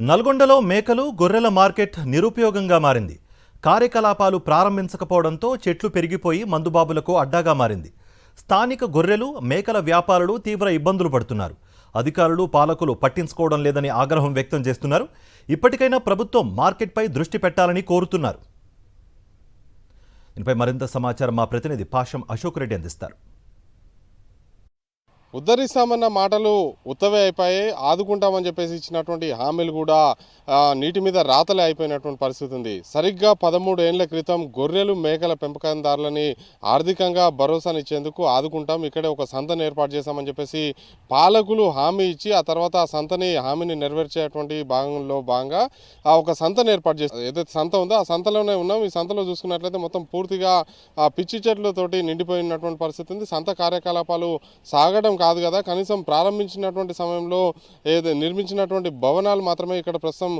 నల్గొండలో మేకలు గొర్రెల మార్కెట్ నిరుపయోగంగా మారింది. కార్యకలాపాలు ప్రారంభించకపోవడంతో చెట్లు పెరిగిపోయి మందుబాబులకు అడ్డాగా మారింది. స్థానిక గొర్రెలు మేకల వ్యాపారులు తీవ్ర ఇబ్బందులు పడుతున్నారు. అధికారులు పాలకులు పట్టించుకోవడం లేదని ఆగ్రహం వ్యక్తం చేస్తున్నారు. ఇప్పటికైనా ప్రభుత్వం మార్కెట్పై దృష్టి పెట్టాలని కోరుతున్నారు. దీనిపై మరింత సమాచారం మా ప్రతినిధి పాషం అశోక్ రెడ్డి అందిస్తారు. ఉద్ధరిస్తామన్న మాటలు ఉత్తవే అయిపోయాయి. ఆదుకుంటామని చెప్పేసి ఇచ్చినటువంటి హామీలు కూడా నీటి మీద రాతలే అయిపోయినటువంటి పరిస్థితి ఉంది. సరిగ్గా 13 ఏళ్ల క్రితం గొర్రెలు మేకల పెంపకందారులని ఆర్థికంగా భరోసానిచ్చేందుకు ఆదుకుంటాం, ఇక్కడే ఒక సంతను ఏర్పాటు చేశామని చెప్పేసి పాలకులు హామీ ఇచ్చి ఆ తర్వాత ఆ సంతని హామీని నెరవేర్చేటువంటి భాగంగా ఒక సంతను ఏర్పాటు చేస్తారు. ఏదైతే సంత ఉందో ఆ సంతలోనే ఉన్నాం. ఈ సంతలో చూసుకున్నట్లయితే మొత్తం పూర్తిగా పిచ్చి చెట్లతోటి నిండిపోయినటువంటి పరిస్థితి ఉంది. సంత కార్యకలాపాలు సాగడం కాదు కదా, కనీసం ప్రారంభించినటువంటి సమయంలో నిర్మించినటువంటి భవనాలు మాత్రమే ఇక్కడ ప్రస్తుతం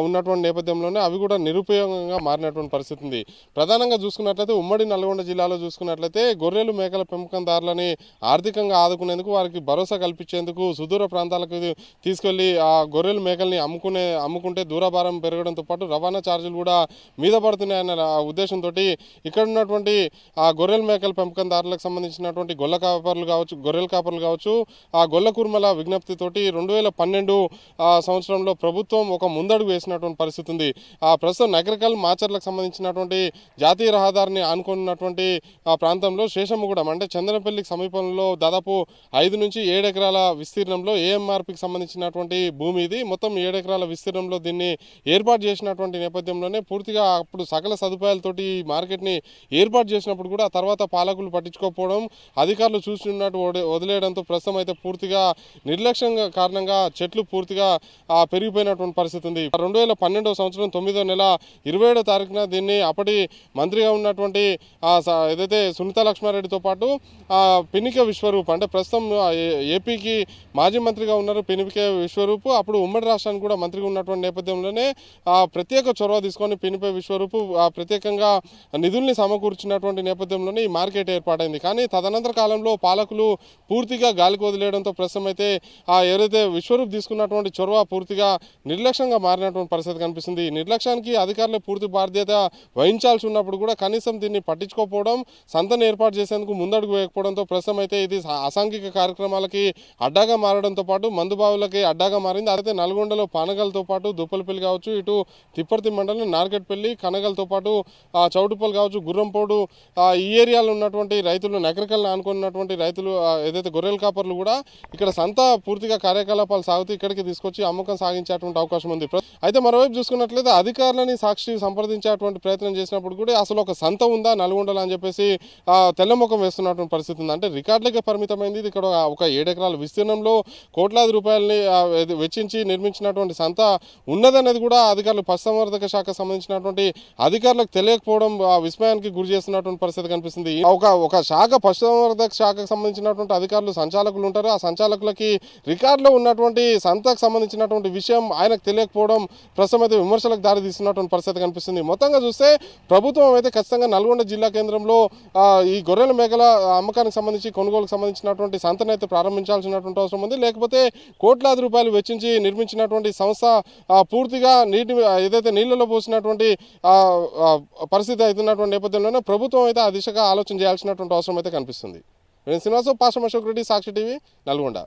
ఉన్నటువంటి నేపథ్యంలోనే అవి కూడా నిరుపయోగంగా మారినటువంటి పరిస్థితి ఉంది. ప్రధానంగా చూసుకున్నట్లయితే ఉమ్మడి నల్గొండ జిల్లాలో చూసుకున్నట్లయితే గొర్రెలు మేకల పెంపకందారులని ఆర్థికంగా ఆదుకునేందుకు, వారికి భరోసా కల్పించేందుకు సుదూర ప్రాంతాలకు తీసుకెళ్లి ఆ గొర్రెలు మేకల్ని అమ్ముకుంటే దూరభారం పెరగడంతో పాటు రవాణా ఛార్జీలు కూడా మీద పడుతున్నాయన్న ఉద్దేశంతో ఇక్కడ ఉన్నటువంటి ఆ గొర్రెల మేకల పెంపకందారులకు సంబంధించినటువంటి గొర్రెల కాపర్లు కావచ్చు, ఆ గొల్ల కుర్మల విజ్ఞప్తితోటి 2012 సంవత్సరంలో ప్రభుత్వం ఒక ముందడుగు వేసినటువంటి పరిస్థితి ఉంది. ప్రస్తుతం నగరకల్ మాచర్లకు సంబంధించినటువంటి జాతీయ రహదారిని ఆనుకున్నటువంటి ప్రాంతంలో శేషమ్మగూడెం అంటే చందనపల్లికి సమీపంలో దాదాపు 5 నుంచి 7 ఎకరాల విస్తీర్ణంలో ఏఎంఆర్పికి సంబంధించినటువంటి భూమి ఇది. మొత్తం 7 ఎకరాల విస్తీర్ణంలో దీన్ని ఏర్పాటు చేసినటువంటి నేపథ్యంలోనే పూర్తిగా అప్పుడు సకల సదుపాయాలతోటి ఈ మార్కెట్ని ఏర్పాటు చేసినప్పుడు కూడా ఆ తర్వాత పాలకులు పట్టించుకోకపోవడం, అధికారులు చూస్తున్నట్టు వదిలేయడంతో ప్రస్తుతం అయితే పూర్తిగా నిర్లక్ష్యంగా కారణంగా చెట్లు పూర్తిగా పెరిగిపోయినటువంటి పరిస్థితి ఉంది. 2012 సంవత్సరం 9వ నెల 27వ తారీఖున దీన్ని అప్పటి మంత్రిగా ఉన్నటువంటి ఏదైతే సునీతా లక్ష్మారెడ్డితో పాటు పినికే విశ్వరూప్ అంటే ప్రస్తుతం ఏపీకి మాజీ మంత్రిగా ఉన్నారు పినికే విశ్వరూప్, అప్పుడు ఉమ్మడి రాష్ట్రానికి కూడా మంత్రిగా ఉన్నటువంటి నేపథ్యంలోనే ప్రత్యేక చొరవ తీసుకొని పినికే విశ్వరూప్ ప్రత్యేకంగా నిధుల్ని సమకూర్చినటువంటి నేపథ్యంలోనే ఈ మార్కెట్ ఏర్పాటైంది. కానీ తదనంతర కాలంలో పాలకులు పూర్తిగా గాలికి వదిలేయడంతో ప్రస్తుతం అయితే ఎవరైతే విశ్వరూప్ తీసుకున్నటువంటి చొరవ పూర్తిగా నిర్లక్ష్యంగా మారినటువంటి పరిస్థితి కనిపిస్తుంది. ఈ నిర్లక్ష్యానికి అధికారులు పూర్తి బాధ్యత వహించాల్సి ఉన్నప్పుడు కూడా కనీసం దీన్ని పట్టించుకోకపోవడం, సంతను ఏర్పాటు చేసేందుకు ముందడుగు వేయకపోవడంతో ప్రస్తుతం అయితే ఇది అసాంఘిక కార్యక్రమాలకి అడ్డాగా మారడంతో పాటు మందుబావులకి అడ్డాగా మారింది. అదైతే నల్గొండలో పానగల్తో పాటు దుప్పలపల్లి కావచ్చు, ఇటు తిప్పర్తి మండలం నార్కెట్పల్లి కనగల్తో పాటు చౌటుపల్లి కావచ్చు, గుర్రంపోడు ఈ ఏరియాలో ఉన్నటువంటి రైతులు, నగరకల్ని ఆనుకున్నటువంటి రైతులు ఏదైతే గొర్రెల కాపర్లు కూడా ఇక్కడ సంత పూర్తిగా కార్యకలాపాలు సాగుతూ ఇక్కడికి తీసుకొచ్చి అమ్మకం సాగించేటువంటి అవకాశం ఉంది. అయితే మరోవైపు చూసుకున్నట్లయితే అధికారులని సాక్షి సంప్రదించేటువంటి ప్రయత్నం చేసినప్పుడు కూడా అసలు ఒక సంత ఉందా నల్గొండలో అని చెప్పేసి తెల్లముఖం వేస్తున్నటువంటి పరిస్థితి ఉంది. అంటే రికార్డులకే పరిమితమైంది. ఇక్కడ ఒక 7 ఎకరాల విస్తీర్ణంలో కోట్లాది రూపాయలని వెచ్చించి నిర్మించినటువంటి సంత ఉన్నదనేది కూడా అధికారులు పశుసంవర్ధక శాఖకు సంబంధించినటువంటి అధికారులకు తెలియకపోవడం విస్మయానికి గురి చేస్తున్నటువంటి పరిస్థితి కనిపిస్తుంది. ఒక శాఖ పశుసంవర్ధక శాఖకు సంబంధించినటువంటి అధికారులు సంచాలకులు ఉంటారు. ఆ సంచాలకులకి రికార్డులో ఉన్నటువంటి సంతకు సంబంధించినటువంటి విషయం ఆయనకు తెలియకపోవడం ప్రస్తుతం అయితే విమర్శలకు దారి తీస్తున్నటువంటి పరిస్థితి కనిపిస్తుంది. మొత్తంగా చూస్తే ప్రభుత్వం అయితే ఖచ్చితంగా నల్గొండ జిల్లా కేంద్రంలో ఈ గొర్రెల మేకల అమ్మకానికి సంబంధించి కొనుగోలుకు సంబంధించినటువంటి సంతను అయితే ప్రారంభించాల్సినటువంటి అవసరం ఉంది. లేకపోతే కోట్లాది రూపాయలు వెచ్చించి నిర్మించినటువంటి సంస్థ పూర్తిగా ఏదైతే నీళ్లలో పోసినటువంటి పరిస్థితి అవుతున్నటువంటి నేపథ్యంలోనే ప్రభుత్వం అయితే ఆ దిశగా ఆలోచన చేయాల్సినటువంటి అవసరం అయితే కనిపిస్తుంది. శ్రీనివాసరావు, పాషం అశోక్ రెడ్డి, సాక్షి టీవీ, నల్గొండ.